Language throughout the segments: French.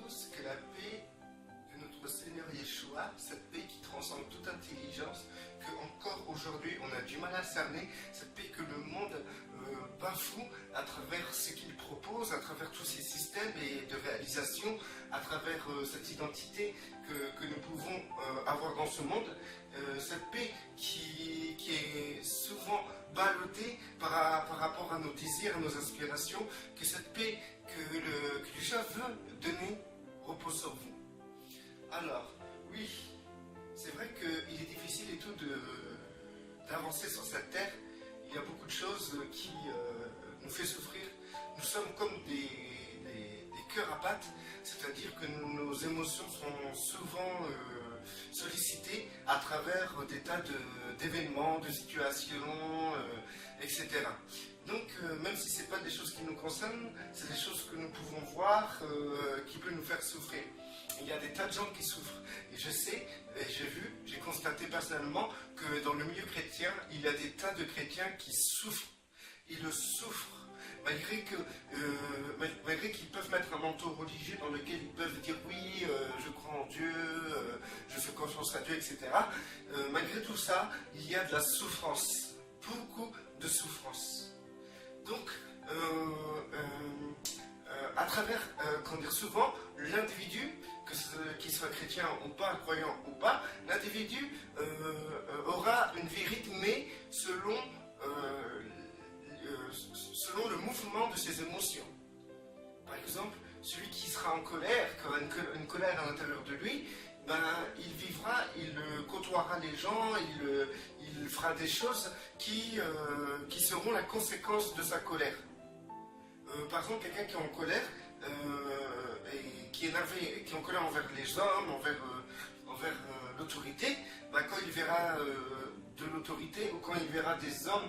tous que la paix de notre Seigneur Yeshua, cette paix qui transcende toute intelligence, que encore aujourd'hui on a du mal à cerner, cette paix que le monde bafoue à travers ce qu'il propose, à travers tous ces systèmes et de réalisation, à travers cette identité que nous pouvons avoir dans ce monde, cette paix qui est souvent ballottée par rapport à nos désirs, à nos aspirations, que cette paix que Dieu veut donner repose sur vous. Alors, oui, c'est vrai qu'il est difficile et tout d'avancer sur cette terre. Il y a beaucoup de choses qui nous fait souffrir. Nous sommes comme des cœurs à pattes, c'est-à-dire que nos émotions sont souvent sollicitées à travers des tas d'événements, de situations, etc. Donc, même si ce n'est pas des choses qui nous concernent, c'est des choses que nous pouvons voir qui peuvent nous faire souffrir. Il y a des tas de gens qui souffrent. Et je sais, et j'ai constaté personnellement que dans le milieu chrétien, il y a des tas de chrétiens qui souffrent. Ils le souffrent. Malgré qu'ils peuvent mettre un manteau religieux dans lequel ils peuvent dire oui, je crois en Dieu, je fais confiance à Dieu, etc. Malgré tout ça, il y a de la souffrance. Beaucoup de souffrance. Donc, à travers, souvent, l'individu, qu'il soit chrétien ou pas, croyant ou pas, l'individu aura une vie rythmée selon le mouvement de ses émotions. Par exemple, celui qui sera en colère, qui aura une colère à l'intérieur de lui, il vivra, il côtoiera les gens, il fera des choses qui seront la conséquence de sa colère. Par exemple, quelqu'un qui est en colère, et qui est énervé, qui est en colère envers les hommes, envers l'autorité, quand il verra de l'autorité ou quand il verra des hommes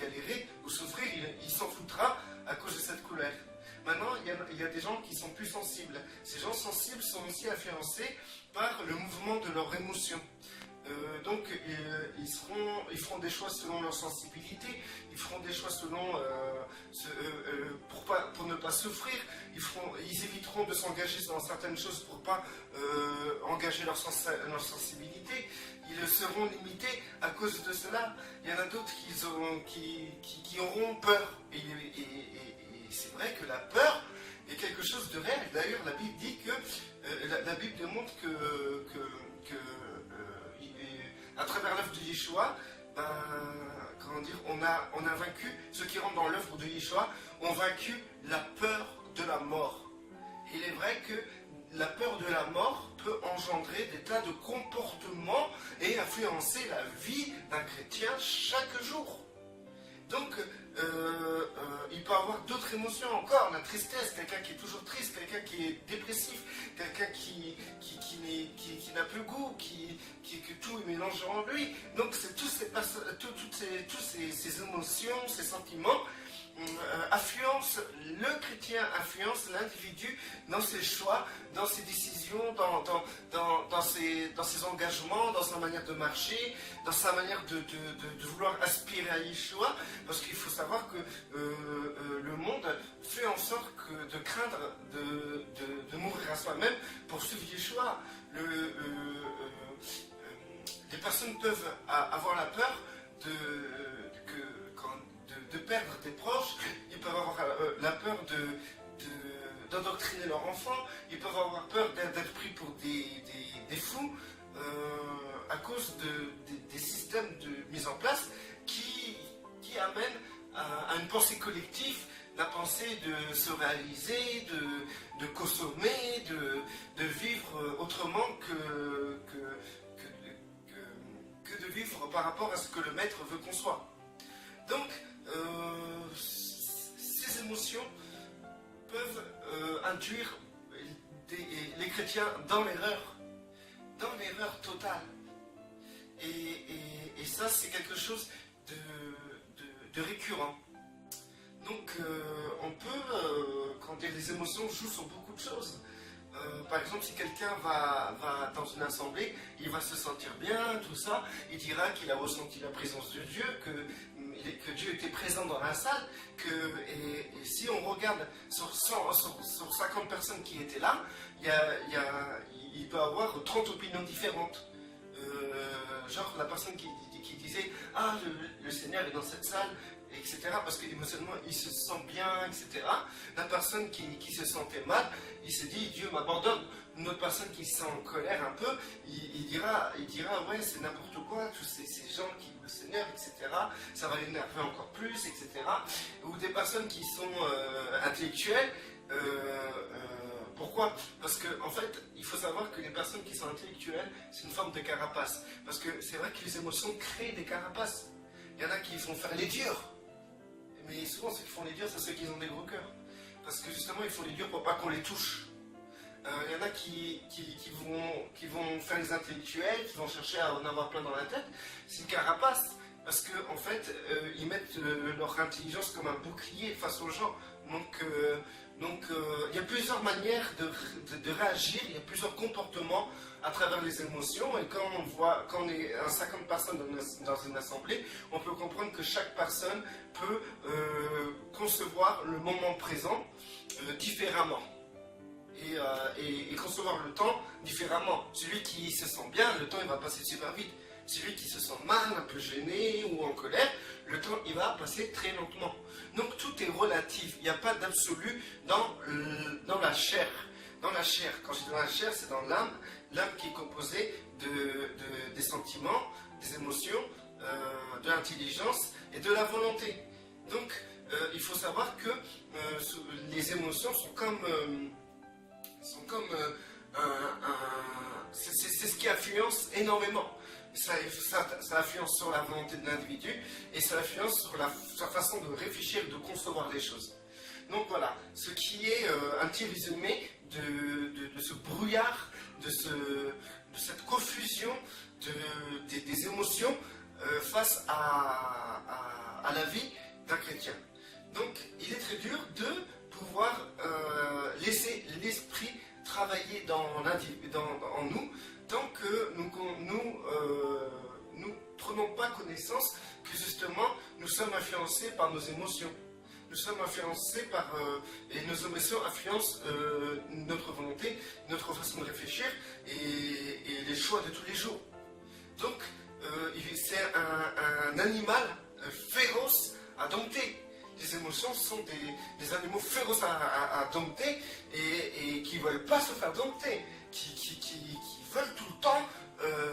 galérer ou souffrir, il s'en foutra à cause de cette colère. Maintenant, il y a des gens qui sont plus sensibles. Ces gens sensibles sont aussi influencés par le mouvement de leurs émotions. Donc, ils feront des choix selon leur sensibilité, ils feront des choix selon pour ne pas souffrir, ils éviteront de s'engager dans certaines choses pour ne pas engager leur sensibilité, ils seront limités à cause de cela. Il y en a d'autres qui auront peur. Et c'est vrai que la peur est quelque chose de réel. D'ailleurs, la Bible dit que la Bible démontre que à travers l'œuvre de Yeshua, on a vaincu, ceux qui rentrent dans l'œuvre de Yeshua ont vaincu la peur de la mort. Il est vrai que la peur de la mort peut engendrer des tas de comportements et influencer la vie d'un chrétien chaque jour. Donc, il peut y avoir d'autres émotions encore, la tristesse, quelqu'un qui est toujours triste, quelqu'un qui est dépressif, quelqu'un qui n'a plus goût, que tout est mélangé en lui. Donc, c'est toutes ces émotions, ces sentiments le chrétien influence l'individu dans ses choix, dans ses décisions, dans ses engagements, dans sa manière de marcher, dans sa manière de vouloir aspirer à Yeshua, parce qu'il faut savoir que le monde fait en sorte de craindre de mourir à soi-même pour suivre Yeshua. Les personnes peuvent avoir la peur de perdre des proches, ils peuvent avoir la peur d'endoctriner leurs enfants, ils peuvent avoir peur d'être pris pour des fous à cause des systèmes de mise en place qui amènent à une pensée collective, la pensée de se réaliser, de consommer, de vivre autrement que de vivre par rapport à ce que le maître veut qu'on soit. Donc, ces émotions peuvent induire les chrétiens dans l'erreur totale. Et ça, c'est quelque chose de récurrent. Donc, on peut, les émotions jouent sur beaucoup de choses. Par exemple, si quelqu'un va dans une assemblée, il va se sentir bien, tout ça, il dira qu'il a ressenti la présence de Dieu, que Dieu était présent dans la salle, et si on regarde sur 50 personnes qui étaient là, il peut y avoir 30 opinions différentes. Genre la personne qui disait « Ah, le Seigneur est dans cette salle », etc. parce qu'émotionnellement il se sent bien, etc. La personne qui se sentait mal, il se dit Dieu m'abandonne. Une autre personne qui se sent en colère un peu, il dira ouais, c'est n'importe quoi, tous ces gens qui le Seigneur, etc. ça va l'énerver encore plus, etc. Ou des personnes qui sont intellectuelles. Pourquoi? Parce que en fait, il faut savoir que les personnes qui sont intellectuelles, c'est une forme de carapace. Parce que c'est vrai que les émotions créent des carapaces. Il y en a qui font faire les durs. Mais souvent, ceux qui font les durs, c'est ceux qui ont des gros cœurs. Parce que justement, ils font les durs pour pas qu'on les touche. Il y en a qui vont faire les intellectuels, qui vont chercher à en avoir plein dans la tête. C'est une carapace. Parce qu'en fait, ils mettent leur intelligence comme un bouclier face aux gens. Donc, il y a plusieurs manières de réagir, il y a plusieurs comportements à travers les émotions. Et quand on est 50 personnes dans une assemblée, on peut comprendre que chaque personne peut concevoir le moment présent différemment. Et concevoir le temps différemment. Celui qui se sent bien, le temps il va passer super vite. Celui qui se sent mal, un peu gêné ou en colère, le temps il va passer très lentement. Donc tout est relatif, il n'y a pas d'absolu dans la chair. Dans la chair, quand je dis dans la chair, c'est dans l'âme, l'âme qui est composée des sentiments, des émotions, de l'intelligence et de la volonté. Donc il faut savoir que les émotions sont comme c'est ce qui influence énormément. Ça influence sur la volonté de l'individu et ça influence sur sa façon de réfléchir, de concevoir les choses. Donc voilà, ce qui est un petit résumé de ce brouillard, de cette confusion des émotions face à la vie d'un chrétien. Donc il est très dur de pouvoir laisser l'esprit travailler en nous tant que nous prenons pas connaissance que justement nous sommes influencés par nos émotions. Nous sommes influencés et nos émotions influencent notre volonté, notre façon de réfléchir et les choix de tous les jours. Donc c'est un animal féroce à dompter. Les émotions sont des animaux féroces à dompter et qui ne veulent pas se faire dompter, qui veulent tout le temps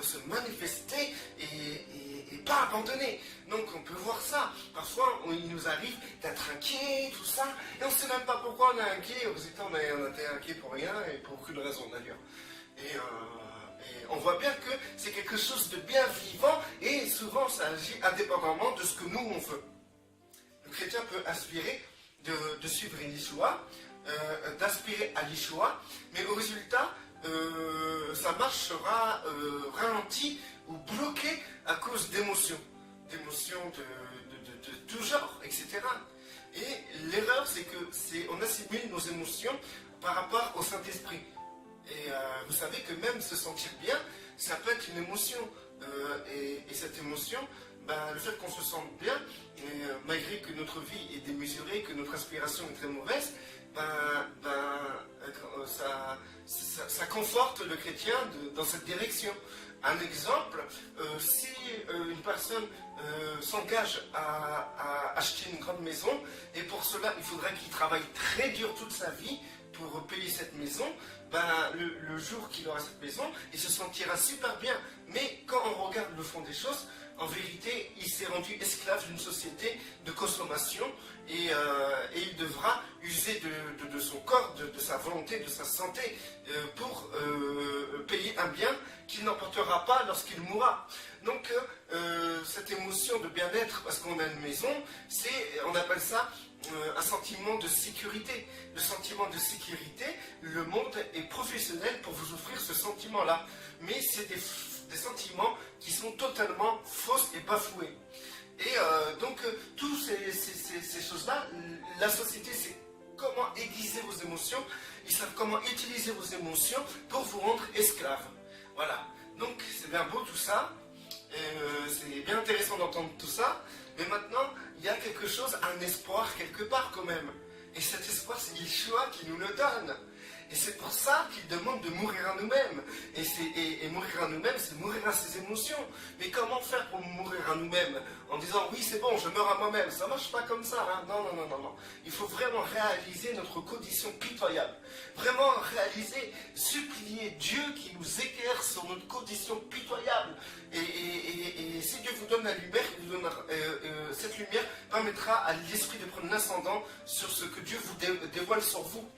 se manifester et pas abandonner. Donc on peut voir ça. Parfois il nous arrive d'être inquiet, tout ça, et on ne sait même pas pourquoi on est inquiet. Au résultat, on était inquiet pour rien et pour aucune raison d'ailleurs. Et on voit bien que c'est quelque chose de bien vivant et souvent ça agit indépendamment de ce que nous on veut. Le chrétien peut aspirer de suivre Yeshua, d'aspirer à Yeshua, mais au résultat, sa marche sera ralentie ou bloquée à cause d'émotions de tout genre, etc. Et l'erreur, c'est qu'on assimile nos émotions par rapport au Saint-Esprit. Et vous savez que même se sentir bien, ça peut être une émotion. Et cette émotion, le fait qu'on se sente bien, malgré que notre vie est démesurée, que notre inspiration est très mauvaise, ça conforte le chrétien dans cette direction. Un exemple, si une personne s'engage à acheter une grande maison, et pour cela il faudrait qu'il travaille très dur toute sa vie pour payer cette maison, le jour qu'il aura cette maison, il se sentira super bien. Mais quand on regarde le fond des choses, en vérité, il s'est rendu esclave d'une société de consommation et il devra user de son corps, de sa volonté, de sa santé pour payer un bien qu'il n'emportera pas lorsqu'il mourra. Donc cette émotion de bien-être, parce qu'on a une maison, on appelle ça un sentiment de sécurité. Le sentiment de sécurité, le monde est professionnel pour vous offrir ce sentiment-là. Mais c'est des sentiments qui sont totalement fausses et bafoués. Et donc, toutes ces choses-là, la société sait comment aiguiser vos émotions, ils savent comment utiliser vos émotions pour vous rendre esclaves. Voilà. Donc, c'est bien beau tout ça, c'est bien intéressant d'entendre tout ça, Mais maintenant, il y a quelque chose, un espoir quelque part quand même. Et cet espoir, c'est Yeshua qui nous le donne. Et c'est pour ça qu'il demande de mourir à nous-mêmes. Et mourir à nous-mêmes, c'est mourir à ses émotions. Mais comment faire pour mourir à nous-mêmes? En disant, oui, c'est bon, je meurs à moi-même. Ça ne marche pas comme ça. Hein? Non, non, non, non, non. Il faut vraiment réaliser notre condition pitoyable. Vraiment réaliser, supplier Dieu qui nous éclaire sur notre condition pitoyable. Et si Dieu vous donne la lumière, cette lumière permettra à l'esprit de prendre l'ascendant sur ce que Dieu vous dévoile sur vous.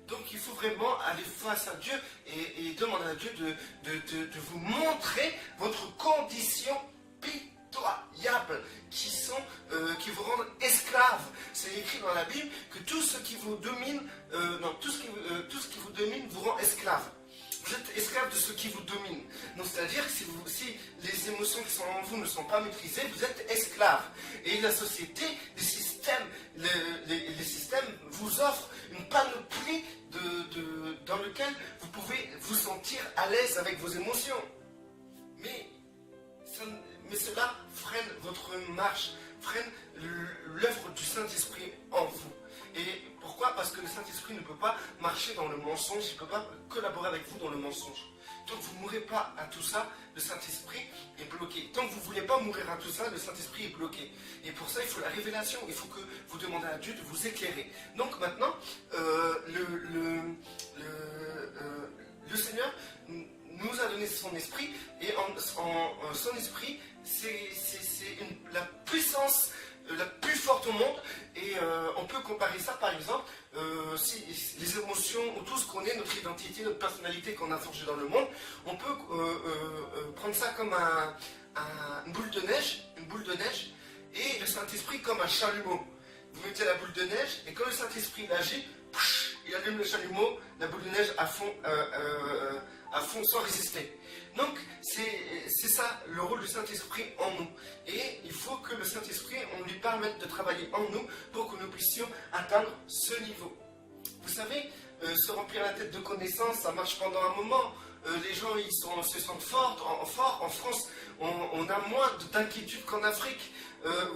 Donc il faut vraiment aller face à Dieu et demander à Dieu de vous montrer votre condition pitoyable qui vous rendent esclaves. C'est écrit dans la Bible que tout ce qui vous domine, tout ce qui vous domine vous rend esclave. Vous êtes esclave de ce qui vous domine. Donc c'est-à-dire que si les émotions qui sont en vous ne sont pas maîtrisées, vous êtes esclave. Et la société, les systèmes vous offrent une panoplie dans lequel vous pouvez vous sentir à l'aise avec vos émotions. Mais cela freine votre marche, freine l'œuvre du Saint-Esprit en vous. Et pourquoi? Parce que le Saint-Esprit ne peut pas marcher dans le mensonge, il ne peut pas collaborer avec vous dans le mensonge. Tant que vous ne mourrez pas à tout ça, le Saint-Esprit est bloqué. Tant que vous ne voulez pas mourir à tout ça, le Saint-Esprit est bloqué. Et pour ça, il faut la révélation. Il faut que vous demandez à Dieu de vous éclairer. Donc maintenant, le Seigneur nous a donné son esprit. Et son esprit, c'est la puissance la plus forte au monde. Et on peut comparer ça, par exemple, si les émotions, ou tout ce qu'on est, notre identité, notre personnalité qu'on a forgée dans le monde, on peut prendre ça comme une boule de neige, et le Saint-Esprit comme un chalumeau. Vous mettez la boule de neige, et quand le Saint-Esprit agit, il allume le chalumeau, la boule de neige à fond sans résister. Donc, c'est ça le rôle du Saint-Esprit en nous. Et il faut que le Saint-Esprit, on lui permette de travailler en nous pour que nous puissions atteindre ce niveau. Vous savez, se remplir la tête de connaissances, ça marche pendant un moment. Les gens se sentent forts. En France, on a moins d'inquiétude qu'en Afrique,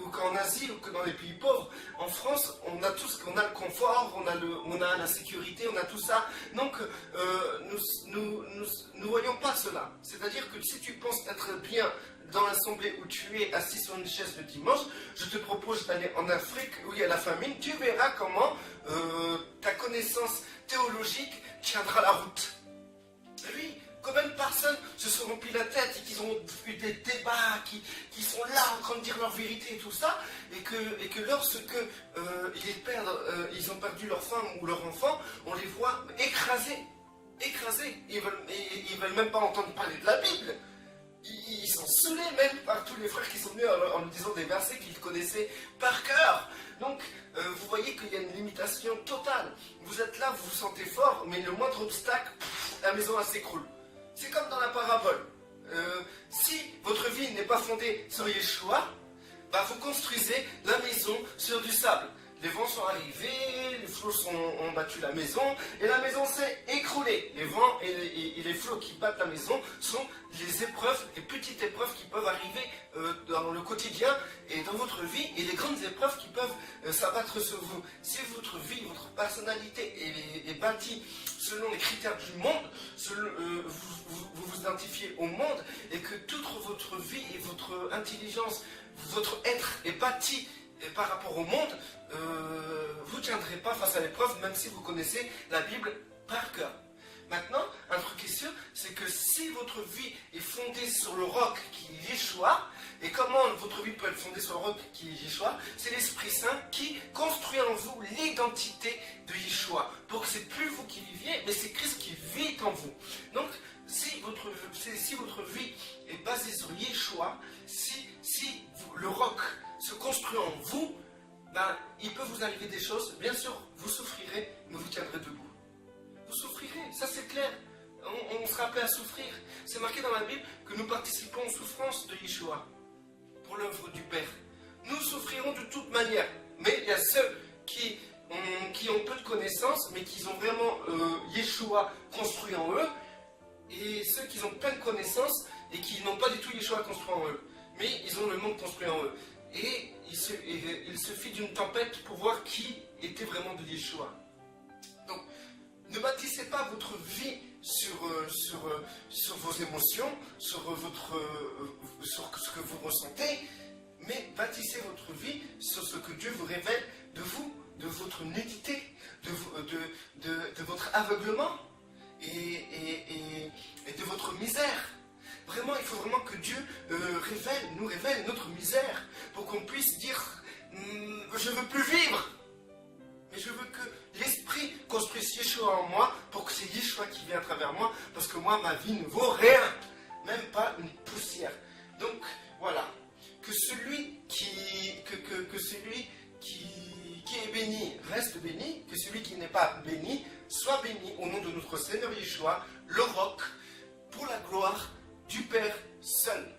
ou qu'en Asie, ou que dans les pays pauvres. En France, on a tout ce qu'on a, le confort, on a la sécurité, on a tout ça. Donc, nous voyons pas cela. C'est-à-dire que si tu penses être bien dans l'assemblée où tu es assis sur une chaise le dimanche, je te propose d'aller en Afrique où il y a la famine. Tu verras comment ta connaissance théologique tiendra la route. Oui, combien de personnes se sont remplis la tête et qui ont eu des débats, qui sont là en train de dire leur vérité et tout ça, et que lorsque ils ont perdu leur femme ou leur enfant, on les voit écrasés. Ils veulent même pas entendre parler de la Bible. Ils sont saoulés même par tous les frères qui sont venus en nous disant des versets qu'ils connaissaient par cœur. Donc, vous voyez qu'il y a une limitation totale. Vous êtes là, vous vous sentez fort, mais le moindre obstacle, la maison elle s'écroule. C'est comme dans la parabole. Si votre vie n'est pas fondée sur Yeshua, vous construisez la maison sur du sable. Les vents sont arrivés, les flots ont battu la maison, et la maison s'est écroulée. Les vents et les flots qui battent la maison sont les épreuves, les petites épreuves qui peuvent arriver dans le quotidien et dans votre vie, et les grandes épreuves qui peuvent s'abattre sur vous. Si votre vie, votre personnalité est bâtie selon les critères du monde, vous vous identifiez au monde, et que toute votre vie et votre intelligence, votre être est bâti par rapport au monde, vous ne tiendrez pas face à l'épreuve, même si vous connaissez la Bible par cœur. Maintenant, un truc est sûr, c'est que si votre vie est fondée sur le roc qui est Yeshua, et comment votre vie peut être fondée sur le roc qui est Yeshua, c'est l'Esprit Saint qui construit en vous l'identité de Yeshua. Pour que c'est plus vous qui viviez, mais c'est Christ qui vit en vous. Donc, si votre vie est basée sur Yeshua, si le roc se construit en vous, il peut vous arriver des choses. Bien sûr, vous souffrirez, mais vous tiendrez debout. Vous souffrirez, ça c'est clair. On sera appelé à souffrir. C'est marqué dans la Bible que nous participons aux souffrances de Yeshua pour l'œuvre du Père. Nous souffrirons de toute manière. Mais il y a ceux qui ont peu de connaissances, mais qui ont vraiment Yeshua construit en eux, et ceux qui ont plein de connaissances et qui n'ont pas du tout Yeshua construit en eux. Mais ils ont le monde construit en eux. et il se fit d'une tempête pour voir qui était vraiment de Yeshua. Donc, ne bâtissez pas votre vie sur vos émotions, sur ce que vous ressentez, mais bâtissez votre vie sur ce que Dieu vous révèle de vous, de votre nudité, de votre aveuglement et de votre misère. Vraiment, il faut vraiment que Dieu nous révèle notre misère pour qu'on puisse dire je ne veux plus vivre. Mais je veux que l'Esprit construise Yeshua en moi pour que c'est Yeshua qui vient à travers moi, parce que moi, ma vie ne vaut rien, même pas une poussière. Donc, voilà. Que celui qui est béni reste béni, que celui qui n'est pas béni soit béni au nom de notre Seigneur Yeshua, le roc, pour la gloire du Père seul.